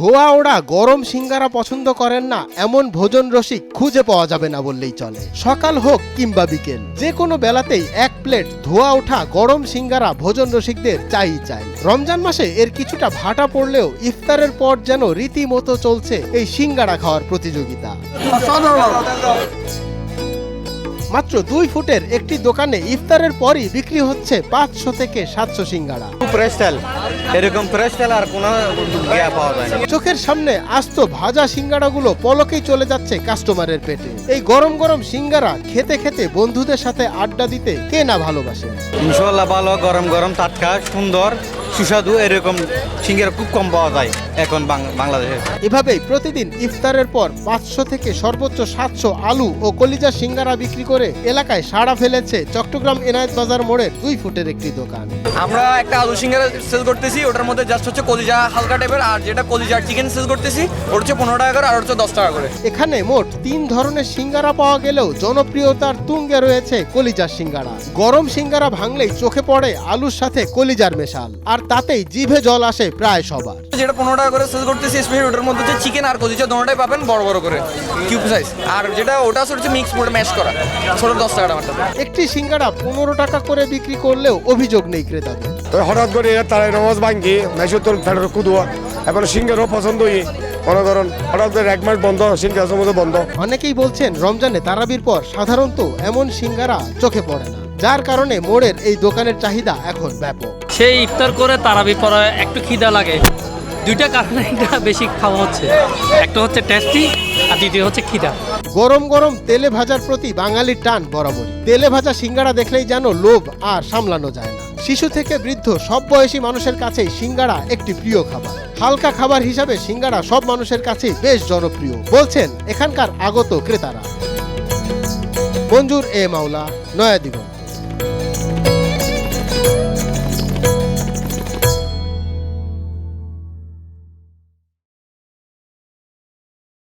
ধোয়া ওড়া গরম সিঙ্গারা পছন্দ করেন না এমন ভোজন রসিক খুঁজে পাওয়া যাবে না বললেই চলে। সকাল হোক কিংবা বিকেল, যে কোনো বেলাতেই এক প্লেট ধোয়া ওঠা গরম সিঙ্গারা ভোজন রসিকদের চাই। রমজান মাসে এর কিছুটা ভাটা পড়লেও ইফতারের পর যেন রীতিমতো চলছে এই সিঙ্গারা খাওয়ার প্রতিযোগিতা। মাত্র 2 ফুটের একটি দোকানে ইফতারের পরই বিক্রি হচ্ছে 500 থেকে 700 সিঙ্গারা। এরকম প্রেস্টাইল আর কোনো পাওয়া যায় না। চোখের সামনে আস্ত ভাজা সিঙ্গারাগুলো পলকেই চলে যাচ্ছে কাস্টমারের পেটে। এই গরম গরম সিঙ্গারা খেতে খেতে বন্ধুদের সাথে আড্ডা দিতে কে না ভালোবাসে। ইনশাআল্লাহ ভালো, গরম গরম টাটকা সুন্দর সুস্বাদু এরকম সিঙ্গারা খুব কম পাওয়া যায় এখন বাংলাদেশে। এভাবেই প্রতিদিন ইফতারের পর 500 থেকে সর্বোচ্চ 700 আলু ও কলিজা সিঙ্গারা বিক্রি করে এলাকায় সাড়া ফেলেছে চট্টগ্রাম এনায়েত বাজার মোড়ের 2 ফুটের একটি দোকান। আমরা একটা আলু সিঙ্গারা সেল করতেছি, ওটার মধ্যে জাস্ট হচ্ছে কলিজা হালকা টাইপের, আর যেটা কলিজা চিকেন সেল করতেছি ওটা হচ্ছে 15 টাকা করে আর হচ্ছে 10 টাকা করে। এখানে মোট 3 ধরনের সিঙ্গারা পাওয়া গেলেও জনপ্রিয়তার তুঙ্গে রয়েছে কলিজার সিঙ্গারা। গরম সিঙ্গারা ভাঙলেই চোখে পড়ে আলুর সাথে কলিজার মেশাল, আর তাতেই জিভে জল আসে প্রায় সবার। যেটা 15 টাকা করে সেল করতেছি স্পেশালি ওটার মধ্যে হচ্ছে চিকেন আর কলিজা দুটোটাই পাবেন বড় বড় করে কিউব সাইজ, আর যেটা ওটা হচ্ছে মিক্স করে ম্যাশ করা ছোট 10 টাকা আমারটাতে। একটি সিঙ্গারা 15 টাকা করে বিক্রি করলেও অভিযোগ নেই ক্রেতাদের। তো হঠাৎ করে তারা নামাজ ভাঙ্গি মেসুতর ফেটার কুদুয়া এখন সিঙ্গারও পছন্দই মনে করেন হঠাৎ করে 1 মাস বন্ধ, সিঙ্গার মধ্যে বন্ধ। অনেকেই বলছেন রমজানে তারাবির পর সাধারণত এমন সিঙ্গারা চোখে পড়ে না, যার কারণে মোড়ের এই দোকানের চাহিদা এখন ব্যাপক। সেই ইফতার করে তারাবি পরে একটু খিদা লাগে, দুইটা কারণে এটা বেশি খাওয়া হচ্ছে। একটা হচ্ছে টেস্টি আর দ্বিতীয় হচ্ছে খিদা। গরম গরম তেলে ভাজার প্রতি বাঙালির টান বরাবরই। তেলে ভাজা সিঙ্গারা দেখলেই যেন লোভ আর সামলানো যায় না। শিশু থেকে বৃদ্ধ সব বয়সী মানুষের কাছেই সিঙ্গারা একটি প্রিয় খাবার। হালকা খাবার হিসাবে সিঙ্গারা সব মানুষের কাছেই বেশ জনপ্রিয় বলছেন এখানকার আগত ক্রেতারা। মঞ্জুর এ মাওলা, নয়াদিগঞ্জ।